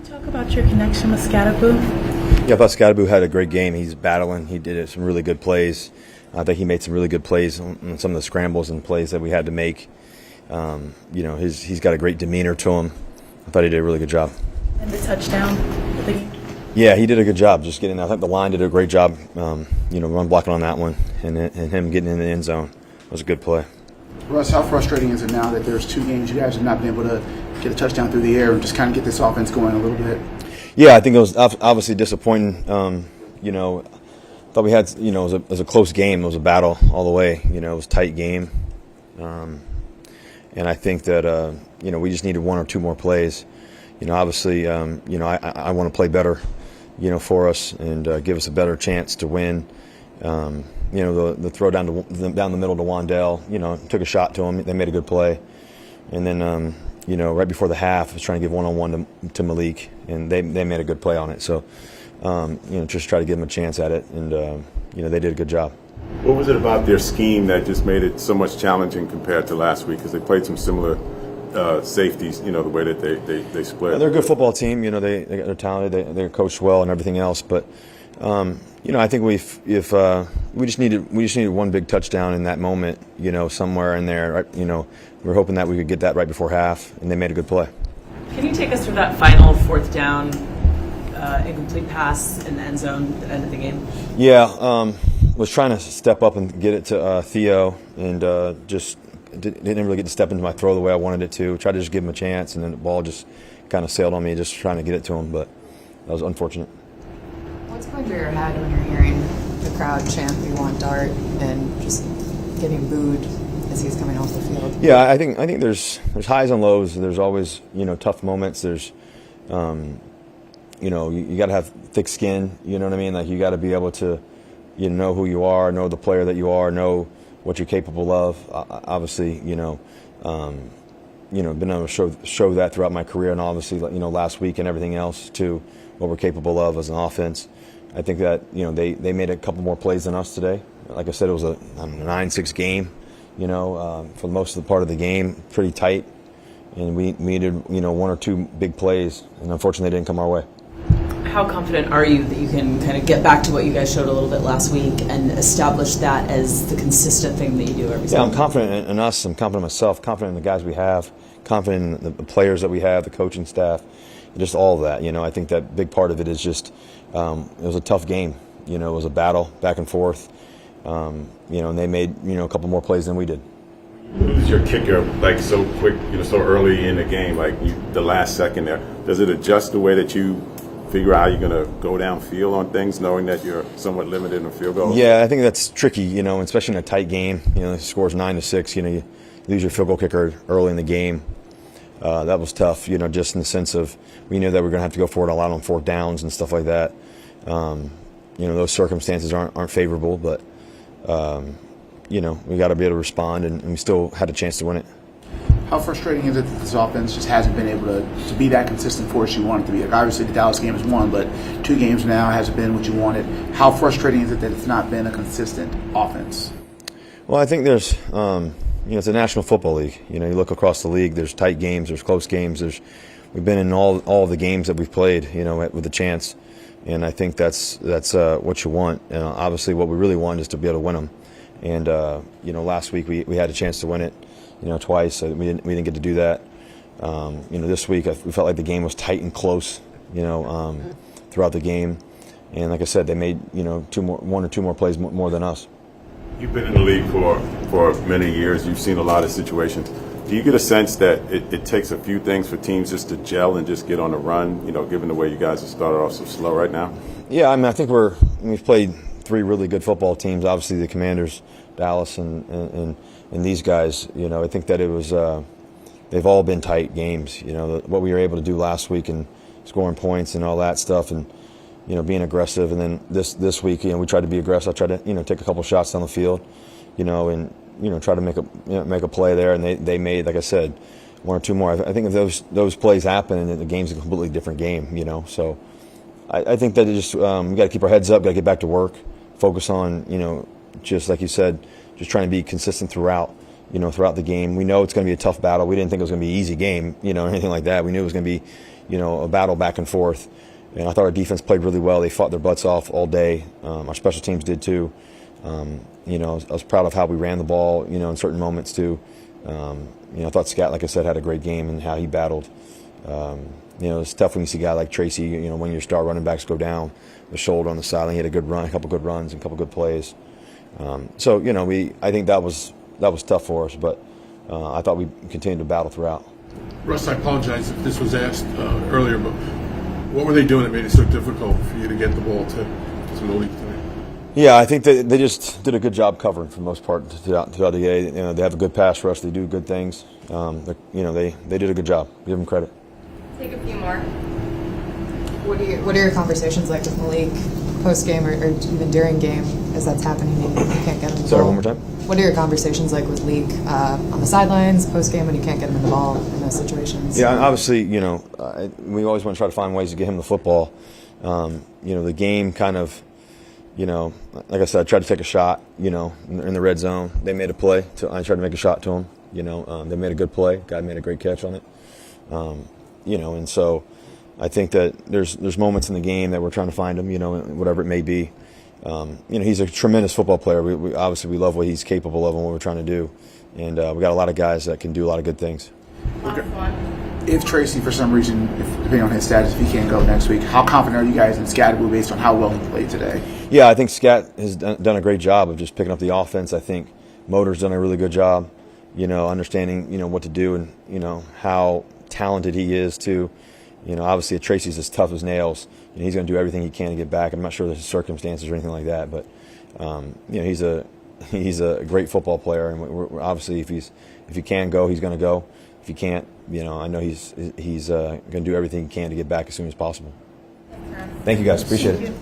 you talk about your connection with Scataboo? Yeah, I thought Scataboo had a great game. He's battling. He did some really good plays. I think he made some really good plays on some of the scrambles and plays that we had to make. He's got a great demeanor to him. I thought he did a really good job. And the touchdown? Yeah, he did a good job just getting. I think the line did a great job, run blocking on that one, and him getting in the end zone was a good play. Russ, how frustrating is it now that there's 2 games you guys have not been able to get a touchdown through the air and just kind of get this offense going a little bit? Yeah, I think it was obviously disappointing. Thought we had, it was a close game. It was a battle all the way. It was a tight game. And I think that, we just needed 1 or 2 more plays. Obviously, I want to play better, for us and give us a better chance to win. The throw down the middle to Wandell, took a shot to him. They made a good play. And then, right before the half, I was trying to give one-on-one to Malik, and they made a good play on it. So, just try to give them a chance at it, and, they did a good job. What was it about their scheme that just made it so much challenging compared to last week? Because they played some similar safeties, the way that they split. Yeah, they're a good football team. They're talented. They're coached well and everything else. But I think we just needed 1 big touchdown in that moment. Somewhere in there. Right? We were hoping that we could get that right before half, and they made a good play. Can you take us through that final 4th down incomplete pass in the end zone at the end of the game? Yeah, was trying to step up and get it to Theo, and just didn't really get to step into my throw the way I wanted it to. Tried to just give him a chance, and then the ball just kind of sailed on me, just trying to get it to him, but that was unfortunate. What's going through your head when you're hearing the crowd chant "We want Dart" and just getting booed as he's coming off the field? Yeah, I think there's highs and lows. There's always tough moments. There's you got to have thick skin. You know what I mean? Like you got to be able to know who you are, know the player that you are, know what you're capable of. Obviously, been able to show that throughout my career, and obviously, last week and everything else too, what we're capable of as an offense. I think that they made a couple more plays than us today. Like I said, it was a 9-6 game. For most of the part of the game, pretty tight, and we needed 1 or 2 big plays, and unfortunately, they didn't come our way. How confident are you that you can kind of get back to what you guys showed a little bit last week and establish that as the consistent thing that you do every season? Yeah, I'm confident in us. I'm confident in myself, confident in the guys we have, confident in the players that we have, the coaching staff, just all of that. I think that big part of it is just it was a tough game. It was a battle back and forth. And they made a couple more plays than we did. You lose your kicker so quick, so early in the game, the last second there. Does it adjust the way that you figure out how you're going to go downfield on things, knowing that you're somewhat limited in the field goal? Yeah, I think that's tricky, especially in a tight game. The score's 9-6. You lose your field goal kicker early in the game. That was tough, just in the sense of we knew that we were going to have to go forward a lot on 4th downs and stuff like that. Those circumstances aren't favorable, but we got to be able to respond, and we still had a chance to win it. How frustrating is it that this offense just hasn't been able to be that consistent force you want it to be? Obviously, the Dallas game is 1, but 2 games now hasn't been what you wanted. How frustrating is it that it's not been a consistent offense? Well, I think there's, it's a National Football League. You look across the league. There's tight games. There's close games. We've been in all of the games that we've played. With the chance, and I think that's what you want. And obviously, what we really want is to be able to win them. And last week we had a chance to win it. Twice. We didn't get to do that. This week we felt like the game was tight and close. Throughout the game, and like I said, they made 1 or 2 more plays more than us. You've been in the league for many years. You've seen a lot of situations. Do you get a sense that it takes a few things for teams just to gel and just get on the run? Given the way you guys have started off so slow right now. Yeah, I think we've played 3 really good football teams. Obviously, the Commanders, Dallas, and these guys, I think that it was they've all been tight games. What we were able to do last week and scoring points and all that stuff, and being aggressive. And then this week, we tried to be aggressive. I tried to take a couple shots down the field, and try to make a play there. And they made, like I said, 1 or 2 more. I think if those plays happen, and the game's a completely different game. So I think that we got to keep our heads up, got to get back to work, focus on just like you said. Just trying to be consistent throughout the game. We know it's going to be a tough battle. We didn't think it was going to be an easy game, or anything like that. We knew it was going to be, a battle back and forth. And I thought our defense played really well. They fought their butts off all day. Our special teams did too. I was proud of how we ran the ball, in certain moments too. I thought Scat, like I said, had a great game and how he battled. It's tough when you see a guy like Tracy, when your star running backs go down, the shoulder on the sideline. He had a good run, a couple good runs, and a couple good plays. I think that was tough for us, but I thought we continued to battle throughout. Russ, I apologize if this was asked earlier, but what were they doing that made it so difficult for you to get the ball to Malik today? Yeah, I think they just did a good job covering for the most part throughout the day. They have a good pass rush. They do good things. They did a good job. Give them credit. Take a few more. What are your conversations like with Malik post game or even during game as that's happening and you can't get him the Sorry, ball? one more time. What are your conversations like with Malik on the sidelines post game when you can't get him in the ball in those situations? Yeah, obviously, we always want to try to find ways to get him the football. The game kind of, like I said, I tried to take a shot, in the red zone. They made a play. I tried to make a shot to him. They made a good play. Guy made a great catch on it. And so I think that there's moments in the game that we're trying to find him, whatever it may be. He's a tremendous football player. We obviously love what he's capable of and what we're trying to do. And we got a lot of guys that can do a lot of good things. Last one. If Tracy, for some reason, depending on his status, if he can't go next week, how confident are you guys in Scataboo based on how well he played today? Yeah, I think Scat has done a great job of just picking up the offense. I think Motor's done a really good job, understanding, what to do and, how talented he is too. Obviously Tracy's as tough as nails. He's going to do everything he can to get back. I'm not sure there's circumstances or anything like that, but he's a great football player, and we're obviously if he can go, he's going to go. If he can't, I know he's going to do everything he can to get back as soon as possible. Thank you guys, appreciate it.